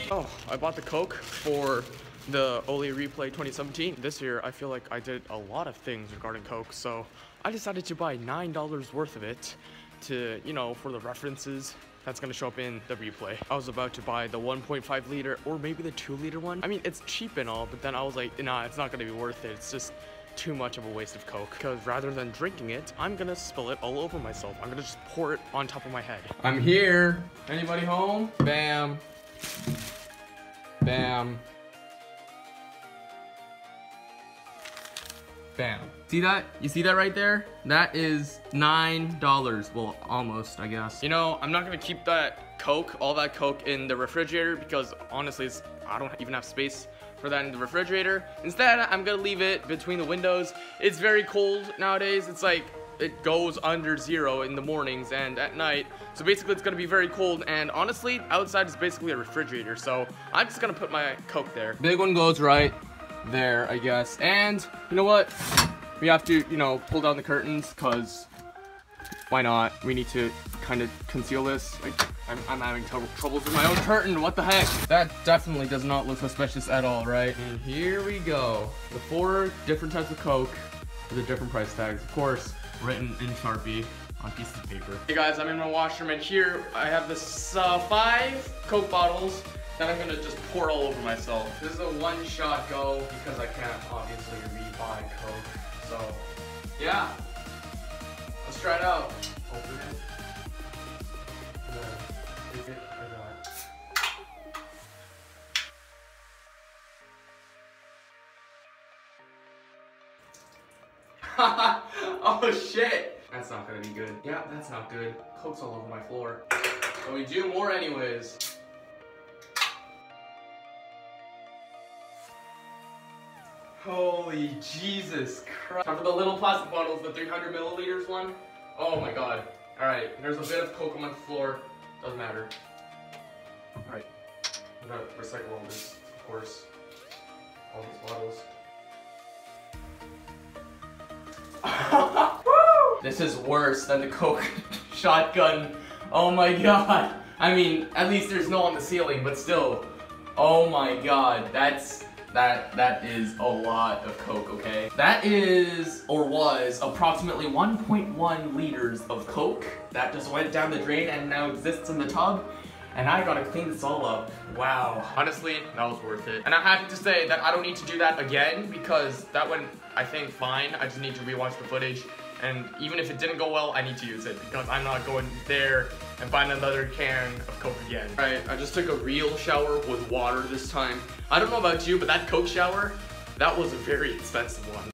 Oh, I bought the Coke for the Olleh Replay 2017. This year, I feel like I did a lot of things regarding Coke, so I decided to buy $9 worth of it to, you know, for the references that's gonna show up in the replay. I was about to buy the 1.5 liter or maybe the 2 liter one. I mean, it's cheap and all, but then I was like, nah, it's not gonna be worth it. It's just too much of a waste of Coke. Because rather than drinking it, I'm gonna spill it all over myself. I'm gonna just pour it on top of my head. I'm here. Anybody home? Bam. Bam. Bam. See that? You see that right there? That is $9. Well, almost, I guess. You know, I'm not gonna keep that Coke, all that Coke in the refrigerator because honestly, I don't even have space for that in the refrigerator. Instead, I'm gonna leave it between the windows. It's very cold nowadays. It's like, it goes under 0 in the mornings and at night. So basically it's gonna be very cold, and honestly, outside is basically a refrigerator. So I'm just gonna put my Coke there. Big one goes right there, I guess. And you know what? We have to, you know, pull down the curtains, cause why not? We need to kind of conceal this. Like, I'm having troubles with my own curtain. What the heck? That definitely does not look suspicious at all, right? And here we go. The 4 different types of Coke with the different price tags, of course, written in Sharpie on pieces of paper. Hey guys, I'm in my washroom, and here I have this 5 Coke bottles that I'm gonna just pour all over myself. This is a one-shot go because I can't obviously rebuy Coke. So, yeah, let's try it out. Open it. Take it like that. Oh shit! That's not gonna be good. Yeah, that's not good. Coke's all over my floor. But we do more anyways. Holy Jesus Christ. Time for the little plastic bottles, the 300 milliliters one. Oh my god. Alright, there's a bit of Coke on my floor. Doesn't matter. Alright. I'm gonna recycle all this, of course. All these bottles. This is worse than the Coke shotgun. Oh my god. I mean, at least there's no on the ceiling, but still. Oh my god. That is a lot of Coke, okay? That is, or was, approximately 1.1 liters of Coke that just went down the drain and now exists in the tub. And I gotta clean this all up. Wow. Honestly, that was worth it. And I'm happy to say that I don't need to do that again because that went, I think, fine. I just need to rewatch the footage. And even if it didn't go well, I need to use it because I'm not going there and find another can of Coke again. Alright, I just took a real shower with water this time. I don't know about you, but that Coke shower, that was a very expensive one.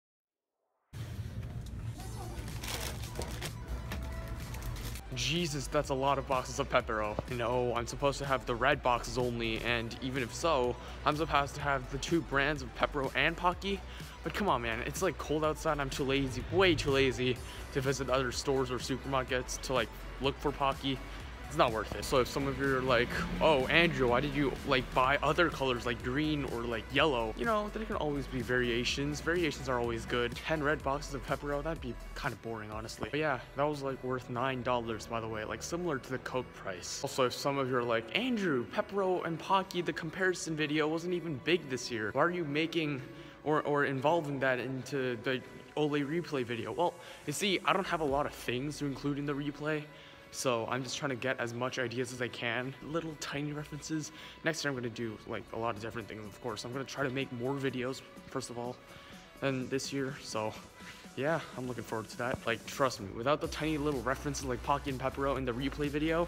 Jesus, that's a lot of boxes of Pepero. No, I'm supposed to have the red boxes only, and even if so, I'm supposed to have the 2 brands of Pepero and Pocky. But come on, man, it's like cold outside. I'm too lazy, way too lazy to visit other stores or supermarkets to like look for Pocky. It's not worth it. So if some of you are like, oh, Andrew, why did you like buy other colors like green or like yellow? You know, there can always be variations. Variations are always good. 10 red boxes of Pepero, that'd be kind of boring, honestly. But yeah, that was like worth $9, by the way, like similar to the Coke price. Also, if some of you are like, Andrew, Pepero and Pocky, the comparison video wasn't even big this year. Why are you making or involving that into the Olleh Replay video? Well, you see, I don't have a lot of things to include in the replay. So I'm just trying to get as much ideas as I can, little tiny references. Next year I'm gonna do like a lot of different things, of course. I'm gonna try to make more videos, first of all, than this year. So yeah, I'm looking forward to that. Like, trust me, without the tiny little references like Pocky and Pepero in the replay video,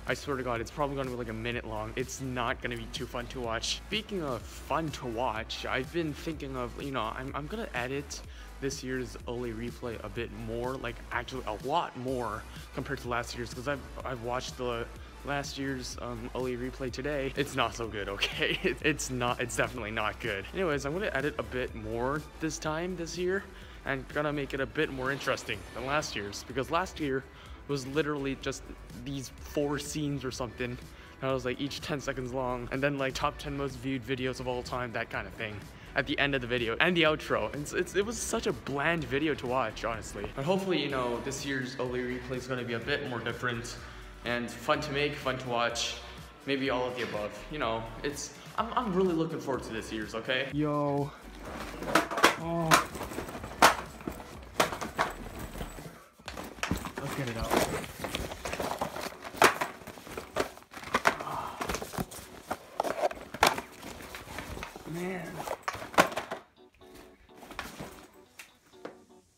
I swear to God, it's probably gonna be like a minute long. It's not gonna be too fun to watch. Speaking of fun to watch, I've been thinking of, you know, I'm gonna edit this year's Olleh Replay a bit more, like actually a lot more compared to last year's, because I've watched the last year's Olleh Replay today. It's not so good, okay? It's definitely not good. Anyways, I'm gonna edit a bit more this year, and gonna make it a bit more interesting than last year's, because last year was literally just these 4 scenes or something. That was like each 10 seconds long, and then like top 10 most viewed videos of all time, that kind of thing at the end of the video and the outro. It was such a bland video to watch, honestly. But hopefully, you know, this year's Olleh Replay is going to be a bit more different and fun to make, fun to watch. maybe all of the above. You know, I'm really looking forward to this year's, okay? Yo. Oh. Let's get it out. Man.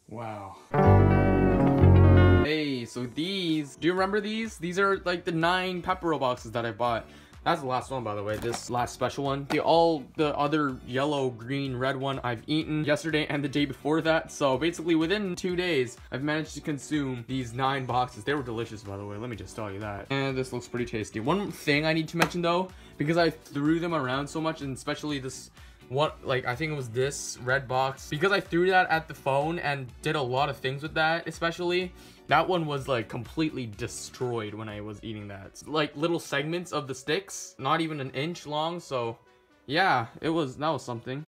Wow. Hey, so these, do you remember these? These are like the 9 Pepero boxes that I bought. That's the last one, by the way, this last special one. All the other yellow, green, red one I've eaten yesterday and the day before that. So basically within 2 days, I've managed to consume these 9 boxes. They were delicious, by the way, let me just tell you that. And this looks pretty tasty. One thing I need to mention though, because I threw them around so much, and especially this one, like I think it was this red box, because I threw that at the phone and did a lot of things with that, especially that one was like completely destroyed when I was eating that. Like little segments of the sticks, not even an inch long. So yeah, that was something.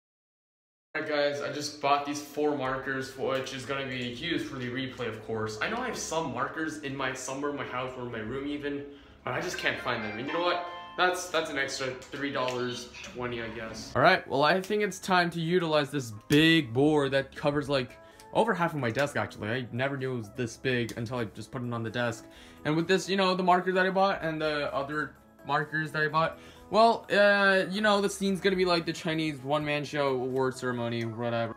Alright guys, I just bought these 4 markers, which is going to be used for the replay, of course. I know I have some markers somewhere in my house or in my room even, but I just can't find them. And you know what? That's an extra $3.20, I guess. Alright, well I think it's time to utilize this big board that covers like over half of my desk actually. I never knew it was this big until I just put it on the desk. And with this, you know, the marker that I bought and the other markers that I bought, well, you know, the scene's gonna be like the Chinese one-man show award ceremony, whatever.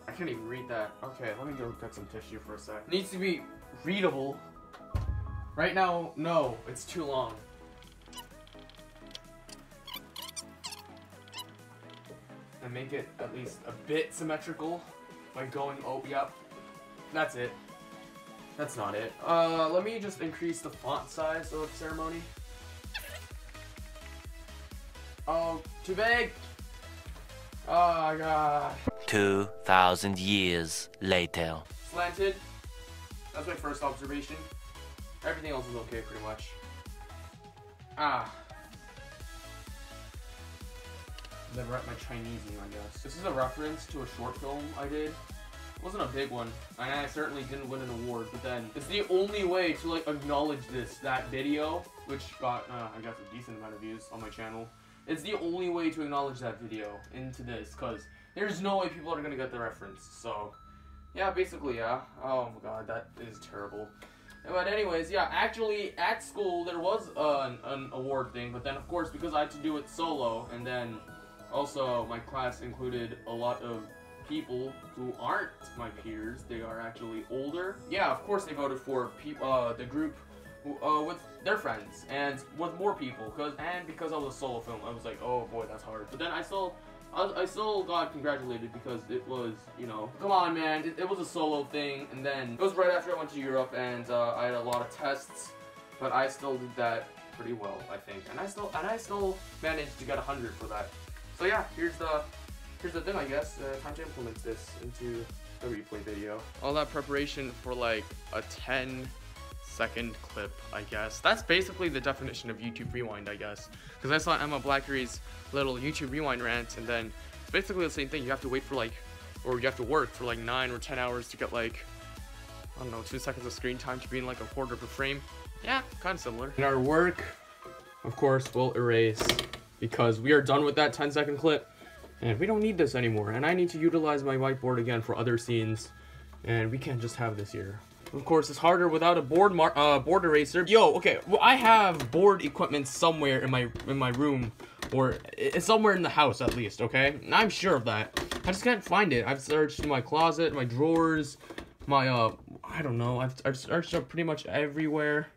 I can't even read that. Okay, let me go get some tissue for a sec. It needs to be readable. Right now, no, it's too long. And make it at least a bit symmetrical by going, oh, yep. That's it. That's not it. Let me just increase the font size of ceremony. Oh, too big. Oh, God. 2,000 years later. Slanted. That's my first observation. Everything else is okay, pretty much. Then write my Chinese name, I guess. This is a reference to a short film I did. It wasn't a big one, and I certainly didn't win an award, but then it's the only way to like acknowledge that video, which got, I guess, a decent amount of views on my channel. It's the only way to acknowledge that video into this, because there's no way people are gonna get the reference. So, yeah, basically, yeah. Oh my god, that is terrible. But anyways, yeah, actually, at school, there was an award thing, but then, of course, because I had to do it solo, and then also my class included a lot of people who aren't my peers, they are actually older. Yeah, of course, they voted for the group with their friends, and with more people, because I was a solo film, I was like, oh boy, that's hard. But then I still got congratulated because it was, you know, come on man, it was a solo thing, and then it was right after I went to Europe, and I had a lot of tests, but I still did that pretty well, I think, and I still managed to get 100 for that. So yeah, here's the thing, I guess, time to implement this into the replay video. All that preparation for like a 10-second clip, I guess. That's basically the definition of YouTube Rewind, I guess. Because I saw Emma Blackery's little YouTube Rewind rant, and then it's basically the same thing. You have to wait for like, or you have to work for like 9 or 10 hours to get like, I don't know, 2 seconds of screen time to be in like a quarter of a frame. Yeah, kind of similar. And our work, of course, will erase because we are done with that 10-second clip. And we don't need this anymore, and I need to utilize my whiteboard again for other scenes, and we can't just have this here. Of course, it's harder without a board eraser. Yo, okay, well, I have board equipment somewhere in my room, or it's somewhere in the house at least, okay? And I'm sure of that. I just can't find it. I've searched in my closet, my drawers, my, I don't know, I've searched up pretty much everywhere.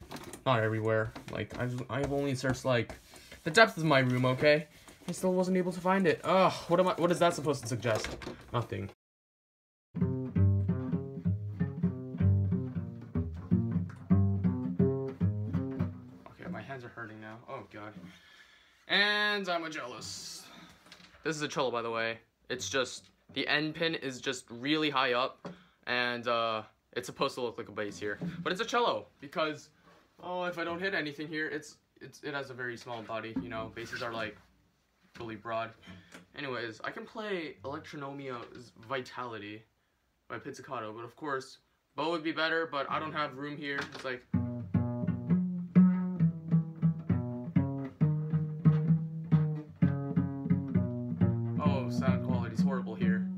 Not everywhere, like, I've only searched, like, the depth of my room, okay? I still wasn't able to find it. Ugh, what is that supposed to suggest? Nothing. Okay, my hands are hurting now. Oh god. And I'm jealous. This is a cello, by the way. It's just, the end pin is just really high up, and it's supposed to look like a bass here. But it's a cello, because, oh, if I don't hit anything here, it has a very small body, you know, basses are like really broad. Anyways, I can play Electronomia's Vitality by Pizzicato, but of course, bow would be better, but I don't have room here. It's like... oh, sound quality's horrible here.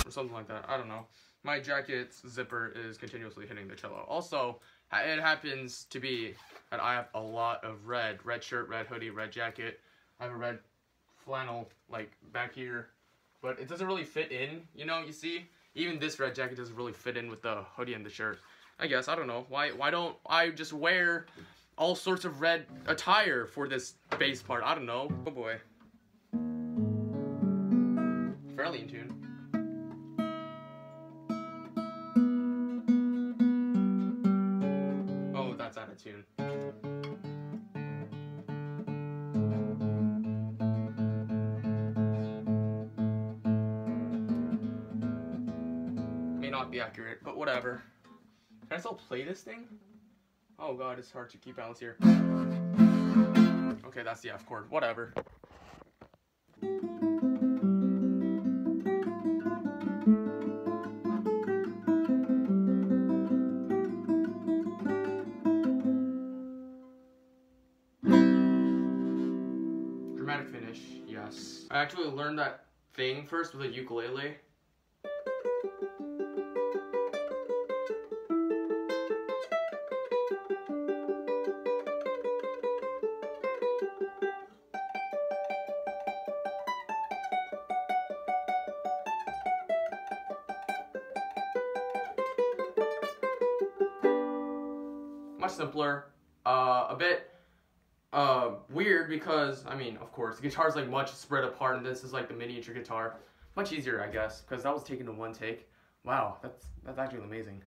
Something like that. I don't know. My jacket's zipper is continuously hitting the cello. Also, it happens to be that I have a lot of red shirt, red hoodie, red jacket. I have a red flannel like back here, but it doesn't really fit in, you know, you see? Even this red jacket doesn't really fit in with the hoodie and the shirt. I guess, I don't know. Why don't I just wear all sorts of red attire for this bass part? I don't know. Oh boy. Fairly in tune. That's out of tune. May not be accurate, but whatever. Can I still play this thing? Oh god, it's hard to keep balance here. Okay, that's the F chord. Whatever. Dramatic finish, yes. I actually learned that thing first with a ukulele. Much simpler, a bit weird because, I mean, of course, the guitar's like much spread apart and this is like the miniature guitar. Much easier, I guess, because that was taken in one take. Wow, that's actually amazing.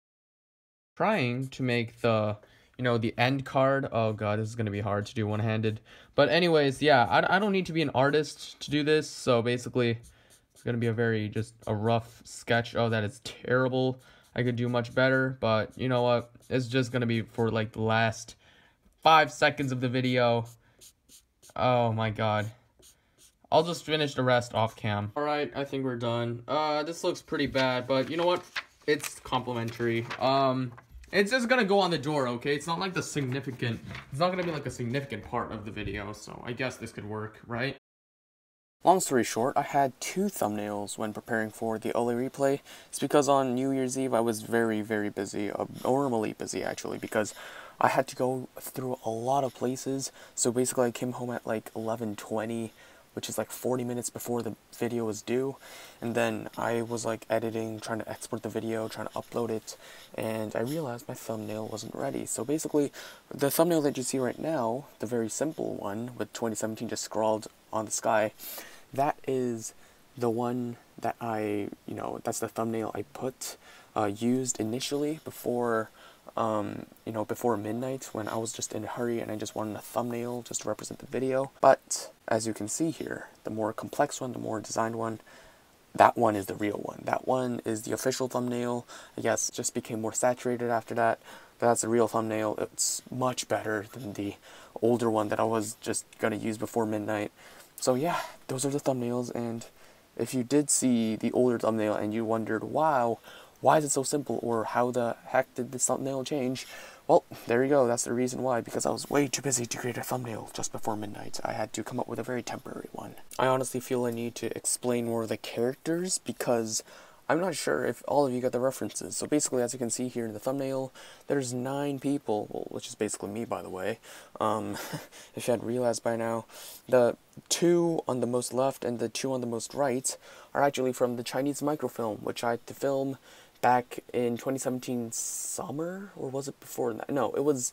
Trying to make the, you know, the end card. Oh god, this is going to be hard to do one-handed. But anyways, yeah, I don't need to be an artist to do this, so basically, it's going to be a very, just a rough sketch. Oh, that is terrible. I could do much better, but you know what? It's just going to be for like the last 5 seconds of the video. Oh my god. I'll just finish the rest off cam. Alright, I think we're done. This looks pretty bad, but you know what? It's complimentary. It's just gonna go on the door, okay? It's not like it's not gonna be like a significant part of the video, so I guess this could work, right? Long story short, I had 2 thumbnails when preparing for the Olleh Replay. It's because on New Year's Eve I was very, very busy, abnormally busy actually, because I had to go through a lot of places. So basically I came home at like 11:20, which is like 40 minutes before the video was due. And then I was like editing, trying to export the video, trying to upload it, and I realized my thumbnail wasn't ready. So basically, the thumbnail that you see right now, the very simple one with 2017 just scrawled on the sky, that is the one that that's the thumbnail I used initially before, before midnight, when I was just in a hurry and I just wanted a thumbnail just to represent the video. But as you can see here, the more complex one, the more designed one, that one is the real one. That one is the official thumbnail. I guess it just became more saturated after that. But that's the real thumbnail. It's much better than the older one that I was just gonna use before midnight. So yeah, those are the thumbnails, and if you did see the older thumbnail and you wondered, wow, why is it so simple, or how the heck did this thumbnail change? Well, there you go, that's the reason why, because I was way too busy to create a thumbnail just before midnight. I had to come up with a very temporary one. I honestly feel I need to explain more of the characters, because I'm not sure if all of you got the references. So basically, as you can see here in the thumbnail, there's 9 people, well, which is basically me, by the way, if you hadn't realized by now. The 2 on the most left and the 2 on the most right are actually from the Chinese microfilm, which I had to film back in 2017 summer, or was it before that? No, it was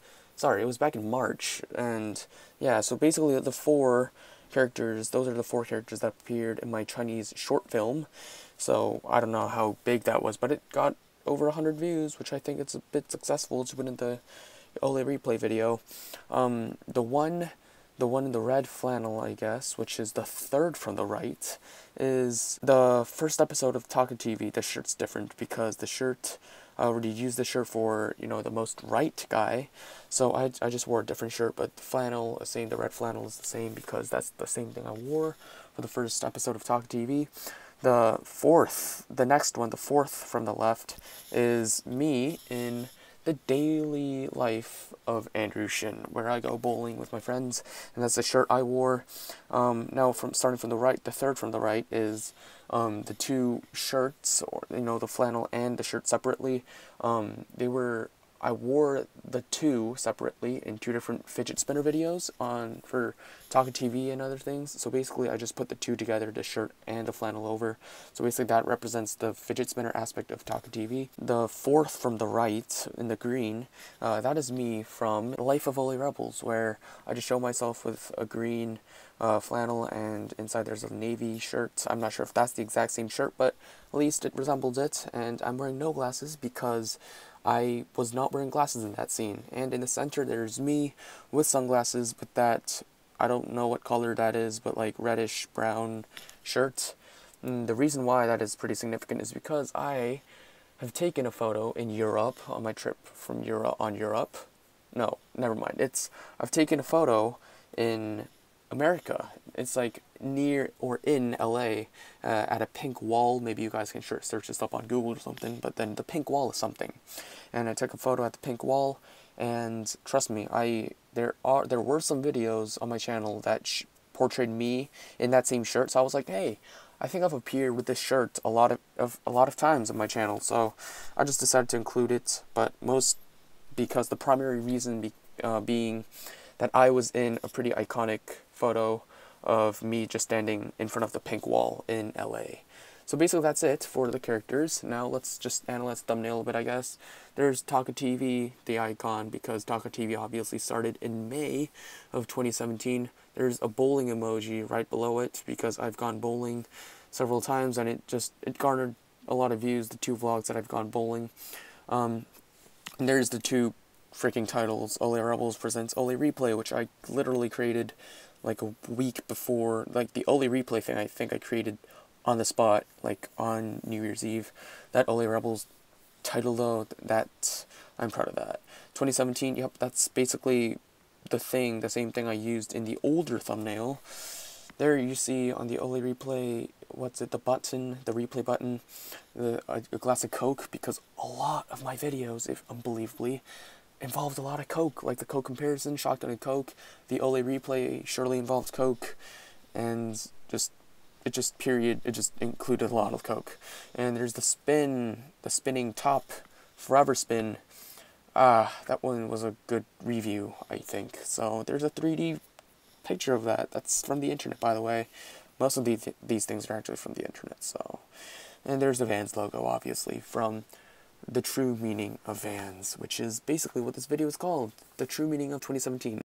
back in March. And yeah, so basically the 4 characters, those are the 4 characters that appeared in my Chinese short film. So I don't know how big that was, but it got over 100 views, which I think it's a bit successful to put in the Olleh Replay video. The one in the red flannel, I guess, which is the third from the right, is the first episode of Talking TV. The shirt's different because the shirt, I already used the shirt for, you know, the most right guy, so I just wore a different shirt, but the flannel, the red flannel is the same because that's the same thing I wore for the first episode of Talking TV. The next one, the fourth from the left, is me in the daily life of Andrew Shin, where I go bowling with my friends, and that's the shirt I wore. Now, starting from the right, the third from the right is the two shirts, or you know, the flannel and the shirt separately. I wore the two separately in two different fidget spinner videos for Talking TV and other things. So basically, I just put the two together, the shirt and the flannel over. So basically, that represents the fidget spinner aspect of Talking TV. The fourth from the right, in the green, that is me from Life of OllehRebelz, where I just show myself with a green flannel, and inside there's a navy shirt. I'm not sure if that's the exact same shirt, but at least it resembles it. And I'm wearing no glasses because I was not wearing glasses in that scene. And in the center there's me with sunglasses with that, I don't know what color that is, but like reddish brown shirt. And the reason why that is pretty significant is because I have taken a photo in Europe on my trip from Europe. No, never mind. I've taken a photo in America. It's like near or in LA at a pink wall. Maybe you guys can search this up on Google or something, but then the pink wall is something. And I took a photo at the pink wall, and trust me, there were some videos on my channel that portrayed me in that same shirt. So I was like, hey, I think I've appeared with this shirt a lot of times on my channel. So I just decided to include it, but because the primary reason being that I was in a pretty iconic photo of me just standing in front of the pink wall in LA. So basically that's it for the characters. Now let's just analyze the thumbnail a bit, I guess. There's Talking TV, the icon, because Talking TV obviously started in May of 2017. There's a bowling emoji right below it because I've gone bowling several times, and it garnered a lot of views, the two vlogs that I've gone bowling. And there's the two freaking titles, OllehRebelz presents Olleh Replay, which I literally created like a week before, like the Olleh Replay thing I think I created on the spot, like on New Year's Eve. That OllehRebelz title though, I'm proud of that. 2017, yep, that's basically the same thing I used in the older thumbnail. There you see on the Olleh Replay, the replay button, a glass of Coke, because a lot of my videos, if unbelievably, involved a lot of Coke, like the Coke comparison, shotgun and Coke. The Olleh Replay surely involves Coke, and it just included a lot of Coke. And there's the spinning top, forever spin. That one was a good review, I think. So there's a 3D picture of that. That's from the internet, by the way. Most of these things are actually from the internet. So, and there's the Vans logo, obviously, from the true meaning of Vans, which is basically what this video is called, the true meaning of 2017.